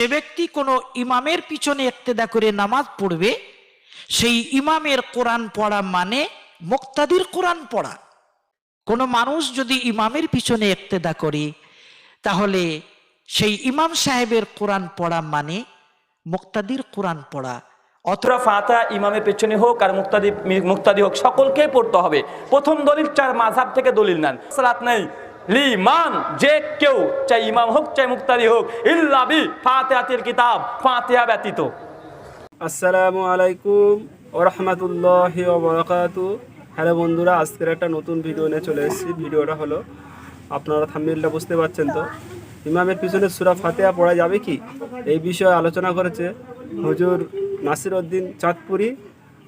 যে ব্যক্তি কোনো ইমামের পিছনে ইক্তেদা করে নামাজ পড়বে, সেই ইমামের কোরআন পড়া মানে মুক্তাদির কোরআন পড়া। কোনো মানুষ যদি ইমামের পিছনে ইক্তেদা করে, তাহলে সেই ইমাম সাহেবের কোরআন পড়া মানে মুক্তাদির কোরআন পড়া। অথবা ফাতিহা ইমামের পেছনে হোক আর মুক্তাদি হোক, সকলকেই পড়তে হবে। প্রথম দলিল, চার মাযহাব থেকে দলিল নেন। সালাত নেই লিমান, যে কেউ চাই ইমাম হোক চাই মুক্তাদি হোক, ইল্লা বি ফাতিহাতিল কিতাব, ফাতিহা ব্যতীত। আসসালামু আলাইকুম ওয়া রাহমাতুল্লাহি ওয়া বারাকাতুহু। হ্যালো বন্ধুরা, আজকের একটা নতুন ভিডিও নিয়ে চলে এসেছি। ভিডিওটা হলো, আপনারা থাম্বনেলটা বুঝতে পারছেন তো, ইমামের পিছনে সূরা ফাতিহা পড়া যাবে কি, এই বিষয়ে আলোচনা করেছে হুজুর নাসির উদ্দিন চাঁদপুরি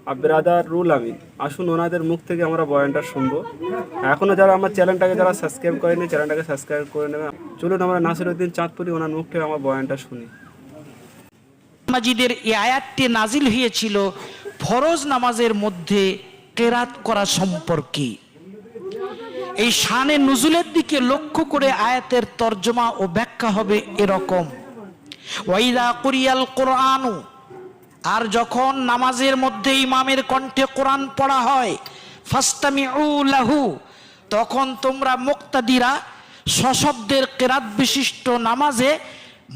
আর ব্রাদার রুল আমিন। আসুন ওনাদের মুখ থেকে আমরা বয়ানটা শুনবো। এখনও যারা আমার চ্যানেলটাকে যারা সাবস্ক্রাইব করেনি, চ্যানেলটাকে সাবস্ক্রাইব করে নেবে। চলুন আমরা নাসির উদ্দিন চাঁদপুরি ওনার মুখ থেকে আমার বয়ানটা শুনি। মাজিদের এই আয়াতটি নাজিল হয়েছিল ফরজ নামাজের মধ্যে কেরাত করা সম্পর্কে। এই শানে নুজুলের দিকে লক্ষ্য করে আয়াতের তর্জমা ও ব্যাখ্যা হবে এরকম: ওয়াইদা কুরিয়াল কোরআনু, আর যখন নামাজের মধ্যে ইমামের কণ্ঠে কোরআন পড়া হয়, ফাস্তামিউ লাহু, তখন তোমরা মুক্তাদিরা সশব্দের কেরাত বিশিষ্ট নামাজে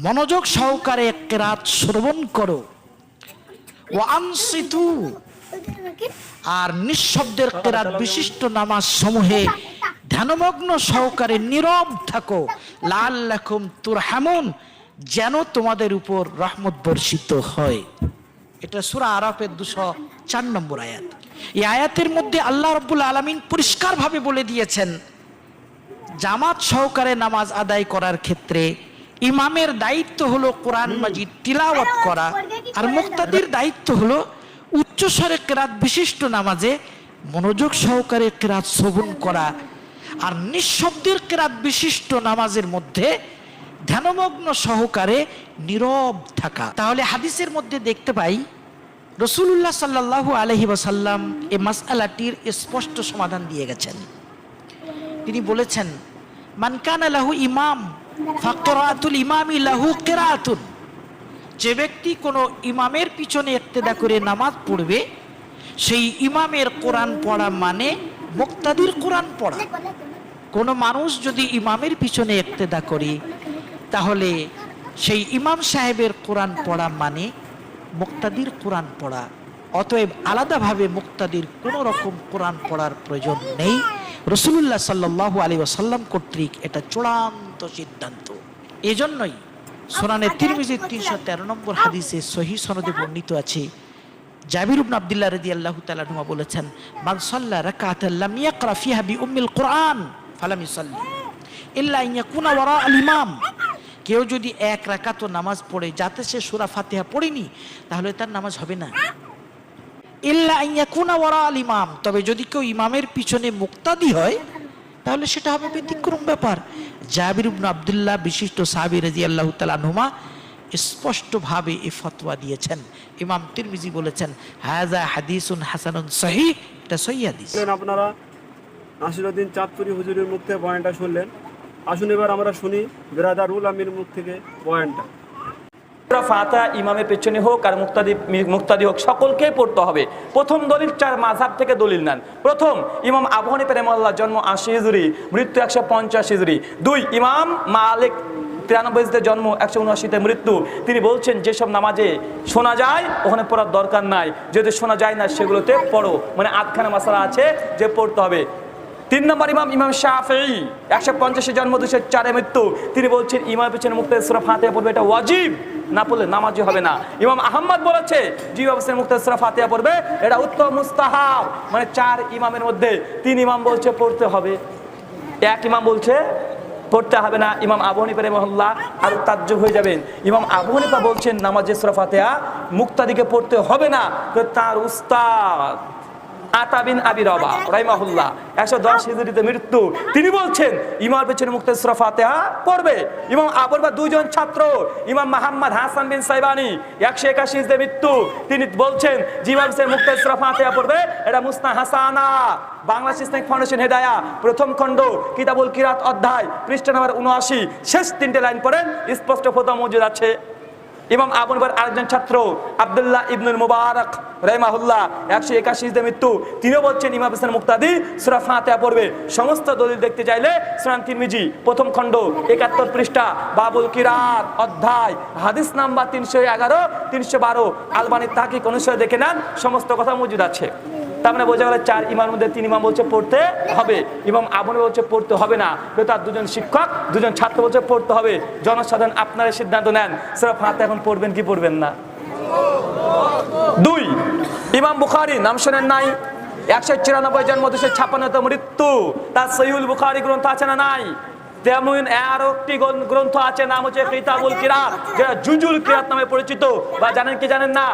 মনোযোগ সহকারে কেরাত শ্রবণ করো। ওয়া আনসিতু, আর নিঃশব্দের কেরাত বিশিষ্ট নামাজ সমূহে ধ্যানমগ্ন সহকারে নীরব থাকো। লাআল্লাকুম তুরহামুন, যেন তোমাদের উপর রহমত বর্ষিত হয়। এটা সূরা আরাফের 204 নম্বর আয়াত। এই আয়াতের মধ্যে আল্লাহ রাব্বুল আলামিন পরিষ্কারভাবে বলে দিয়েছেন, জামাত সহকারে নামাজ আদায় করার ক্ষেত্রে ইমামের দায়িত্ব হলো কোরআন মাজিদ তিলাওয়াত করা, আর মুক্তাদির দায়িত্ব হলো উচ্চস্বরে কেরাত বিশিষ্ট নামাজে মনোযোগ সহকারে কেরাত শ্রবণ করা, আর নিঃশব্দের কেরাত বিশিষ্ট নামাজের মধ্যে ধ্যানমগ্ন সহকারে নীরব থাকা। তাহলে হাদিসের মধ্যে দেখতে পাই রাসূলুল্লাহ সাল্লাল্লাহু আলাইহি ওয়াসাল্লাম এই মাসআলাটির স্পষ্ট সমাধান দিয়ে গেছেন। তিনি বলেছেন, মান কানা লাহু ইমাম ফাকিরাতুল ইমামি লাহু কিরাতুন, যে ব্যক্তি কোনো ইমামের পিছনে ইক্তেদা করে নামাজ পড়বে, সেই ইমামের কোরআন পড়া মানে মুক্তাদির কোরআন পড়া। কোনো মানুষ যদি ইমামের পিছনে ইক্তেদা করে, তাহলে সেই ইমাম সাহেবের কোরআন পড়া মানে মুক্তাদির কোরআন পড়া। অতএব আলাদাভাবে মুক্তাদির কোনো রকম কোরআন পড়ার প্রয়োজন নেই। রাসূলুল্লাহ সাল্লাল্লাহু আলাইহি ওয়াসাল্লাম কর্তৃক এটা চূড়ান্ত সিদ্ধান্ত। এজন্যই সুনানে তিরমিজির 313 নম্বর হাদিসে সহিহ সনদে বর্ণিত আছে, জাবির ইবনে আব্দুল্লাহ রাদিয়াল্লাহু তাআলা আনহু বলেছেন, মান সাল্লা রাকাতান লাম ইয়াকরা ফিহা বিউম্মিল কুরআন ফালাম ইসাল্লি ইল্লা আন ইয়াকুনা ওয়ারা আল ইমাম। কেউ যদি এক রাকাত নামাজ পড়ে যাতে সে সূরা ফাতিহা পড়েনি, তাহলে তার নামাজ হবে না। ইল্লা আন ইয়াকুনা ওয়ারা আল ইমাম, তবে যদি কেউ ইমামের পিছনে মুক্তাদি হয়, তাহলে সেটা হবে ব্যতিক্রম ব্যাপার। জাবির ইবনে আব্দুল্লাহ বিশিষ্ট সাহাবী রাদিয়াল্লাহু তাআলা আনহুমা স্পষ্টভাবে এই ফতোয়া দিয়েছেন। ইমাম তিরমিজি বলেছেন, হাযা হাদিসুন হাসানুন সহিহ, এটা সহিহ হাদিস। আপনারা নাসির উদ্দিন চাঁদপুরি হুজুরের মুখ থেকে বয়ানটা শুনলেন। আসুন এবার আমরা শুনি ব্রাদার রুল আমিনের মুখ থেকে বয়ানটা। ফাতিহা ইমামের পেছনে হোক আর মুক্তাদি হোক, সকলকেই পড়তে হবে। প্রথম দলিল, চার মাযহাব থেকে দলিল নেন। প্রথম, ইমাম আবু হানিফা রাহিমাহুল্লাহ, জন্ম 80 হিজরি, মৃত্যু 150 হিজরি। 2, ইমাম মালিক 93 হিজরিতে জন্ম, 179তে মৃত্যু। তিনি বলছেন, যেসব নামাজে শোনা যায় ওখানে পড়ার দরকার নাই, যদি শোনা যায় না সেগুলোতে পড়ো, মানে আটখানা মাসালা আছে যে পড়তে হবে। 3 নম্বর, ইমাম শাফিঈ, 150 জন্ম, 204 মৃত্যু। তিনি বলছেন ইমামের পিছনে মুক্তাদি সূরা ফাতিহা পড়বে, এটা ওয়াজিব, না পড়লে নামাজই হবে না। ইমাম আহমদ বলেছে যে ইমামের মুক্তাদি সূরা ফাতিহা পড়বে, এটা উত্তম মুস্তাহাব, মানে 4 ইমামের মধ্যে 3 ইমাম বলছে পড়তে হবে, 1 ইমাম বলছে পড়তে হবে না। ইমাম আবু হানিফা রাহিমাহুল্লাহ আর তাজ্জুব হয়ে যাবেন। ইমাম আবু হানিফা বলছেন নামাজে সূরা ফাতিহা মুক্তাদিকে পড়তে হবে না, তো তার উস্তাদ আতা বিন আবি রবাহ রাহিমাহুল্লাহ 110 হিজরিতে মৃত্যু। তিনি বলছেন ইমামের পেছনে মুক্তাদি সূরা ফাতিহা পড়বে। ইমাম আবু হানিফার 2 জন ছাত্র, ইমাম মুহাম্মদ হাসান বিন সাইবানি 181 হিজরিতে মৃত্যু। তিনি বলছেন যে ইমামের পেছনে মুক্তাদি সূরা ফাতিহা পড়বে, এটা মুসনাদ হাসানা, বাংলাদেশ ইসলামিক ফাউন্ডেশন হেদায়া, প্রথম খণ্ড, কিতাবুল কিরাত অধ্যায়, পৃষ্ঠা নম্বর 79, শেষ 3টে লাইন পড়েন, স্পষ্ট ফতোয়া মওজুদ আছে। ইমাম আবু হানিফার আরেকজন ছাত্র আব্দুল্লাহ ইবনুল মুবারক রাহিমাহুল্লাহ 181 মৃত্যু, তিনিও বলছেন ইমাম হাসান মুক্তাদি সূরা ফাতিহা পড়বে। সমস্ত দলিল দেখতে চাইলে সুনান তিরমিজি প্রথম খণ্ড 71 পৃষ্ঠা বাবুল কিরাত অধ্যায় হাদিস নাম্বার 311 312 আলবানী তাহকিক অনুসারে দেখে নেন, সমস্ত কথা মজুদ আছে। তার মানে বোঝা গেল 4 ইমামের মধ্যে 3 ইমাম বলছে পড়তে হবে, ইমাম আবু হানিফা বলছে পড়তে হবে না, তার দুজন শিক্ষক দুজন ছাত্র বলছে পড়তে হবে। জনসাধারণ আপনারা সিদ্ধান্ত নেন সূরা ফাতিহা এখন পড়বেন কি পড়বেন না। 2 ইমাম বুখারী নাম শোনেন নাই? 194 জন্ম 256 মৃত্যু, তার সহিহুল বুখারী গ্রন্থ আছে না নাই? তেমন আরো একটি গ্রন্থ আছে, নাম হচ্ছে কিতাবুল কিরাত, যেটা জুজুল কিরাত নামে পরিচিত। বা জানেন কি জানেন না?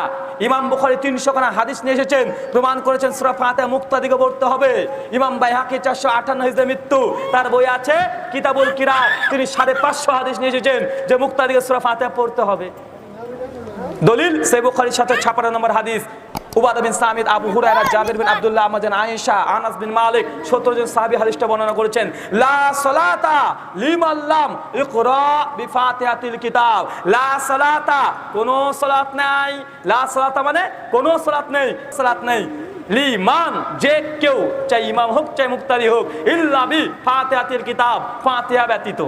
ইমাম বুখারী 300 খানা হাদিস নিয়ে এসেছেন, প্রমাণ করেছেন সূরা ফাতিহা মুক্তাদিকে পড়তে হবে। ইমাম বাইহাকী 458 হিজরি মৃত্যু, তার বই আছে কিতাবুল কিরাত, তিনি 550 হাদিস নিয়ে এসেছেন যে মুক্তাদিকে সূরা ফাতিহা পড়তে হবে। দলিল সহিহ বুখারীর 756 নম্বর হাদিস, উবাদা বিন সামিদ, আবু হুরায়রা, জাবির বিন আব্দুল্লাহ, আমাজান আয়েশা, আনাস বিন মালিক 70 জন সাহাবী হাদিসটা বর্ণনা করেছেন। লা সালাতা লিমান লাম ইকরা বিফাতিহাতিল কিতাব। লা সালাতা, কোনো সালাত নাই। লা সালাতা মানে কোনো সালাত নেই, সালাত নেই। লিমান যে কেউ, চাই ইমাম হোক চাই মুক্তাদি হোক, ইল্লা বিফাতিহাতিল কিতাব, ফাতিহা ব্যতীত।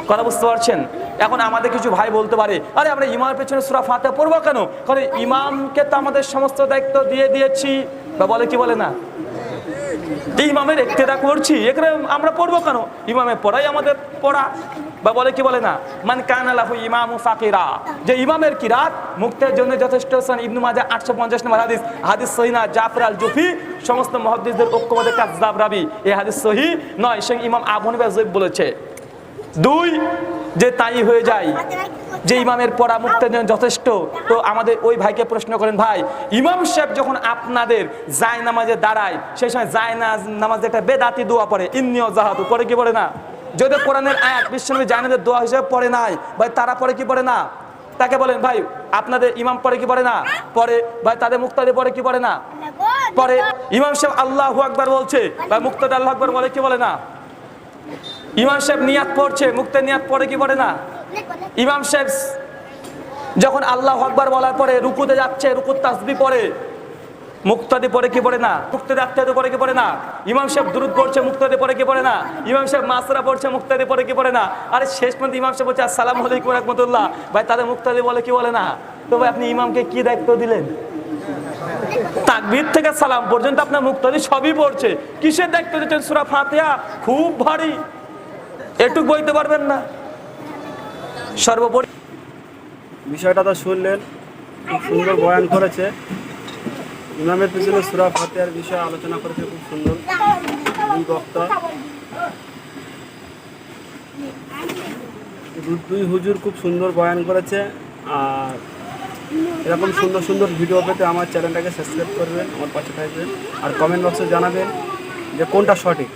কথা বুঝতে পারছেন? এখন আমাদের কিছু ভাই বলতে পারে, আরে আমরা ইমামের পেছনে সূরা ফাতিহা পড়বো কেন? কারণ ইমামকে তো আমাদের সমস্ত দায়িত্ব দিয়ে দিয়েছি, বা বলে কি বলে না, ইমামের ইক্তেদা করছি, এখানে আমরা পড়বো কেন? ইমামের পড়াই আমাদের পড়া, বা বলে কি বলে না, মান কানা লাহু ইমামু ফাকিরা, যে ইমামের কিরাত মুক্তের জন্য যথেষ্ট। ইবনে মাজাহ 850 নম্বর হাদিস, হাদিস সহিহ না। জাফর আল জুফি সমস্ত মুহাদ্দিসদের ঐক্যমতে কাযযাব রাবি, এই হাদিস সহিহ নয়, সে ইমাম আবু হানিফা যঈফ বলেছে। 2 যে তাই হয়ে যায় যে ইমামের পড়া মুক্তের জন্য যথেষ্ট, তো আমাদের ওই ভাইকে প্রশ্ন করেন, ভাই ইমাম সাহেব যখন আপনাদের যায় নামাজে দাঁড়ায়, সেই সময় যায় নামাজে একটা বেদাতি দোয়া পড়ে, ইন্নিও জাহাতু পড়ে কি পড়ে না? যদি কোরআনের আয়াত বিশ্বনবী জায়নামাজের দোয়া হিসেবে পড়ে নাই, ভাই তারা পড়ে কি পড়ে না? তাকে বলেন, ভাই আপনাদের ইমাম পড়ে কি পড়ে না? পড়ে। ভাই তাদের মুক্তাদি পড়ে কি পড়ে না? পড়ে। ইমাম সাহেব আল্লাহু আকবার বলছে, ভাই মুক্তাদি আল্লাহু আকবার বলে কি বলে না? ইমাম সাহেব নিয়াত পড়ছে, মুক্তের নিয়াত পড়ে কি পড়ে না? ইমাম সাহেব যখন আল্লাহু আকবার বলার পরে রুকুতে যাচ্ছে, রুকুর তাসবিহ পড়ে, মুক্তাদি পড়ে কি পড়ে না? মুক্তাদি আত্মাদি পড়ে কি পড়ে না? ইমাম সাহেব দুরূদ পড়ছে, মুক্তাদি পড়ে কি পড়ে না? ইমাম সাহেব মাসরা পড়ছে, মুক্তাদি পড়ে কি পড়ে না? আরে শেষ পর্যন্ত ইমাম সাহেব বলছে আসসালামু আলাইকুম ওয়া রাহমাতুল্লাহ, ভাই তাদের মুক্তাদি বলে কি বলে না? তো ভাই আপনি ইমামকে কি দায়িত্ব দিলেন? তাকবীর থেকে সালাম পর্যন্ত আপনার মুক্তাদি সবই পড়ছে, কিসের দায়িত্ব দিচ্ছেন? সূরা ফাতিহা খুব ভারী, এটুক বইতে পারবেন না। সর্বোপরি বিষয়টা তো শুনলেন, খুব সুন্দর বয়ান করেছে। ইমামের পিছনে সূরা ফাতিহার বিষয়ে আলোচনা করেছে খুব সুন্দর দুই বক্তা, দুই হুজুর খুব সুন্দর বয়ান করেছে। আর এরকম সুন্দর সুন্দর ভিডিও পেতে আমার চ্যানেলটাকে সাবস্ক্রাইব করবেন, আমার পাশে থাকবেন, আর কমেন্ট বক্সে জানাবেন যে কোনটা সঠিক।